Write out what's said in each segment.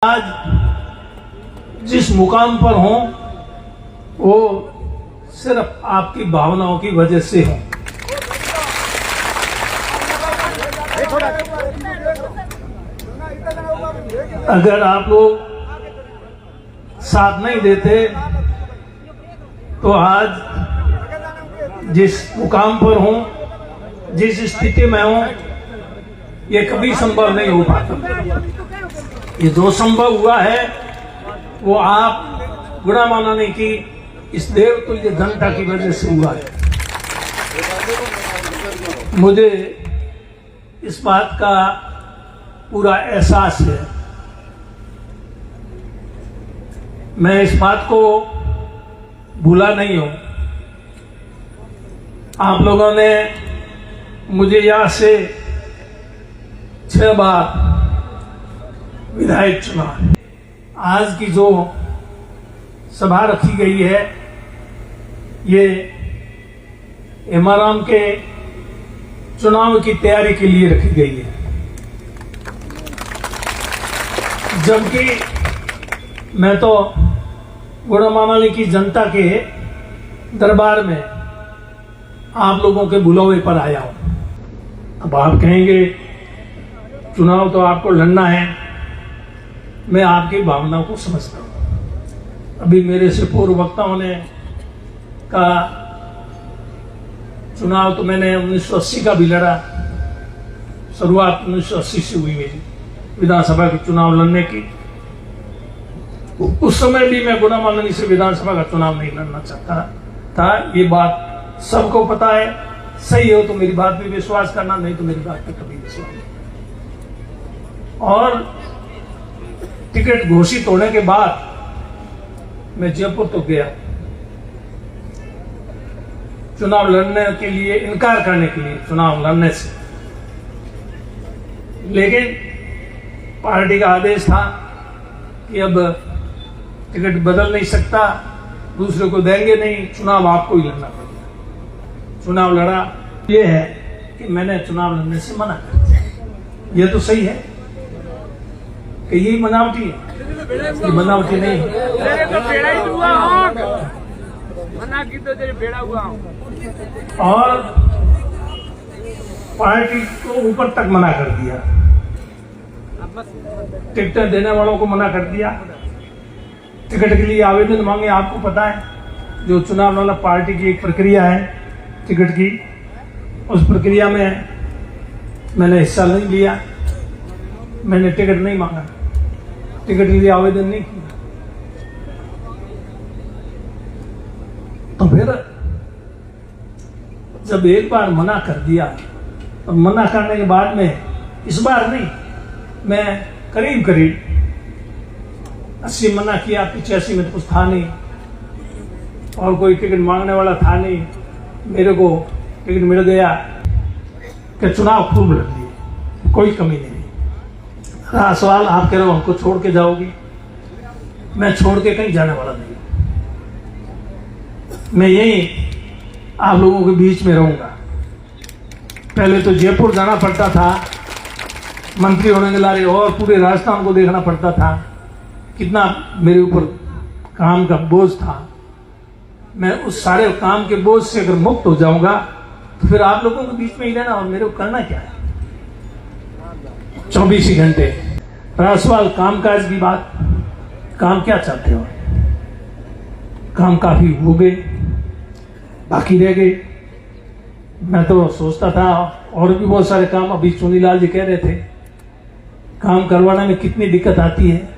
आज जिस मुकाम पर हूं वो सिर्फ आपकी भावनाओं की वजह से हूं। अगर आप लोग साथ नहीं देते तो आज जिस मुकाम पर हूं, जिस स्थिति में हूं, ये कभी संभव नहीं हो पाता। ये जो संभव हुआ है वो आप गुणा मानने की इस देव तुल्य घंटा की वजह से हुआ है। मुझे इस बात का पूरा एहसास है। मैं इस बात को भूला नहीं हूं। आप लोगों ने मुझे यहां से 6 बार विधायक चुना। आज की जो सभा रखी गई है ये एमाराम के चुनाव की तैयारी के लिए रखी गई है, जबकि मैं तो गुड़ामानाली की जनता के दरबार में आप लोगों के बुलावे पर आया हूं। अब आप कहेंगे चुनाव तो आपको लड़ना है। मैं आपकी भावनाओं को समझता हूं। अभी मेरे से पूर्व वक्ताओं ने कहा चुनाव तो मैंने 1980 का भी लड़ा। शुरुआत 1980 से हुई मेरी विधानसभा के चुनाव लड़ने की। उस समय भी मैं गुड़ामानाली से विधानसभा का चुनाव नहीं लड़ना चाहता था। ये बात सबको पता है। सही हो तो मेरी बात पे विश्वास करना, नहीं तो मेरी बात पे कभी विश्वास नहीं। और टिकट घोषित होने के बाद मैं जयपुर तो गया चुनाव लड़ने के लिए, इनकार करने के लिए चुनाव लड़ने से, लेकिन पार्टी का आदेश था कि अब टिकट बदल नहीं सकता, दूसरे को देंगे नहीं, चुनाव आपको ही लड़ना पड़ेगा। चुनाव लड़ा। ये है कि मैंने चुनाव लड़ने से मना कर दिया। ये तो सही है कि यही बनावटी है। ये बनावटी नहीं है। और पार्टी को ऊपर तक मना कर दिया, टिकट देने वालों को मना कर दिया। टिकट के लिए आवेदन मांगे, आपको पता है जो चुनाव वाला पार्टी की एक प्रक्रिया है टिकट की, उस प्रक्रिया में मैंने हिस्सा नहीं लिया। मैंने टिकट नहीं मांगा, टिकट के लिए आवेदन नहीं किया। तो फिर जब एक बार मना कर दिया और मना करने के बाद में इस बार नहीं, मैं करीब 80 मना किया। 85 में तो कुछ था नहीं और कोई टिकट मांगने वाला था नहीं। मेरे को टिकट मिल गया कि चुनाव खूब लड़ लिए, कोई कमी नहीं। रहा सवाल, आप कह रहे हो हमको छोड़ के जाओगी। मैं छोड़ के कहीं जाने वाला नहीं। मैं यही आप लोगों के बीच में रहूंगा। पहले तो जयपुर जाना पड़ता था मंत्री होने के लिए, और पूरे राजस्थान को देखना पड़ता था। कितना मेरे ऊपर काम का बोझ था। मैं उस सारे काम के बोझ से अगर मुक्त हो जाऊंगा तो फिर आप लोगों के बीच में ही रहना और मेरे को करना क्या है 24 ही घंटे। रहा सवाल कामकाज की बात, काम क्या चाहते हो? काम काफी हो गए, बाकी रह गए। मैं तो सोचता था और भी बहुत सारे काम, अभी चुनीलाल जी कह रहे थे काम करवाने में कितनी दिक्कत आती है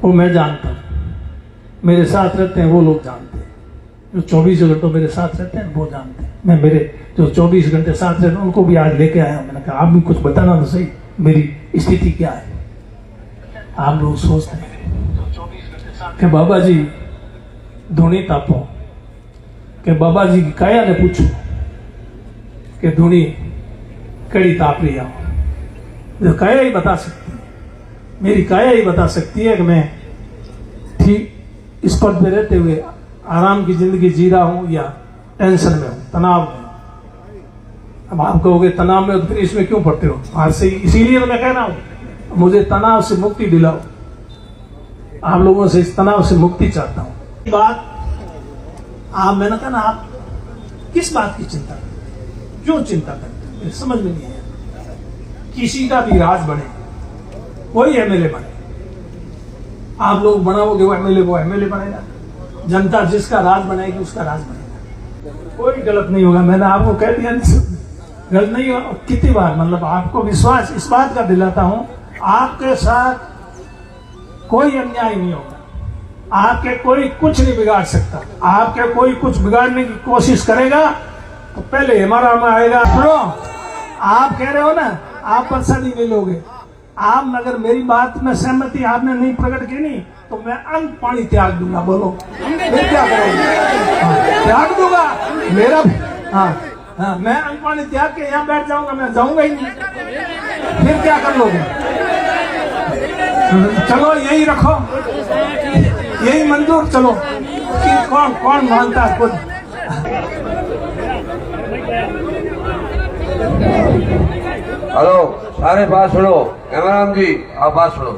वो मैं जानता हूं। मेरे साथ रहते हैं वो लोग जानते हैं, जो 24 घंटों मेरे साथ रहते हैं वो जानते हैं। मैं मेरे जो 24 घंटे साथ रहते हैं उनको भी आज लेके आया हूं। मैंने कहा आप भी कुछ बताना तो सही, मेरी स्थिति क्या है। आप लोग सोचते हैं कि बाबा जी धूनी तापो, कि बाबा जी की काया ने पूछो कि धूनी कड़ी ताप रही हो, जो काया ही बता सकती है। मेरी काया ही बता सकती है कि मैं ठीक इस पद पे रहते हुए आराम की जिंदगी जी रहा हूं या टेंशन में हूं, तनाव में। अब आप कहोगे तनाव में तो फिर इसमें क्यों पढ़ते हो? आज से इसीलिए तो मैं कह रहा हूं मुझे तनाव से मुक्ति दिलाओ। आप लोगों से इस तनाव से मुक्ति चाहता हूं। बात आप, मैंने कहा ना, आप किस बात की चिंता करते, क्यों चिंता करते, मुझे समझ में नहीं आया। किसी का भी राज बने, कोई एमएलए बने, आप लोग बनाओगे वो एमएलए बनेगा। जनता जिसका राज बनाएगी उसका राज बनेगा। कोई गलत नहीं होगा। मैंने आपको कह दिया, गलत नहीं होगा। कितनी बार, मतलब आपको विश्वास इस बात का दिलाता हूं, आपके साथ कोई अन्याय नहीं होगा। आपके कोई कुछ नहीं बिगाड़ सकता। आपके कोई कुछ बिगाड़ने की कोशिश करेगा तो पहले हमारा में आएगा। सुनो, आप कह रहे हो ना आप प्रसादी ले लोगे, आप अगर मेरी बात में सहमति आपने नहीं प्रकट की नहीं तो मैं अन्न पानी त्याग दूंगा। बोलो फिर क्या करोगे? त्याग दूंगा मेरा। हाँ, मैं अन्न पानी त्याग के यहाँ बैठ जाऊंगा, मैं जाऊंगा ही नहीं। फिर क्या कर लोगे? चलो यही रखो, यही मंजूर। चलो कि कौन मानता है खुद। हेलो, सारे बात सुनो। हेमराम जी आप बात सुनो।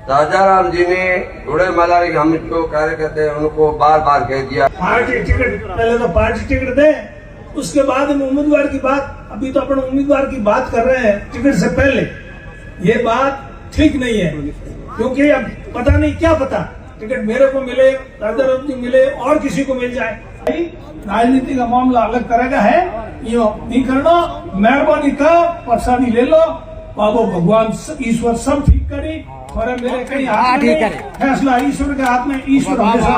राजाराम जी ने घोड़े मलारी हम जो कार्यकर्ता हैं उनको बार बार कह दिया पार्टी टिकट, पहले तो पार्टी टिकट दे, उसके बाद में उम्मीदवार की बात। अभी तो अपन उम्मीदवार की बात कर रहे हैं टिकट से पहले। ये बात ठीक नहीं है, क्योंकि अब पता नहीं क्या पता टिकट मेरे को मिले, राजाराम जी मिले और किसी को मिल जाए। राजनीति का मामला अलग तरह का है, ये नहीं करना। मेहरबानी का प्रसादी ले लो, बाबू भगवान ईश्वर सब ठीक करे। और मेरे कहीं हाथ में नहीं, फैसला ईश्वर के हाथ में। ईश्वर हमेशा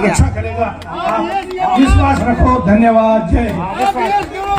अच्छा करेगा। आप विश्वास रखो। धन्यवाद। जय हिंद।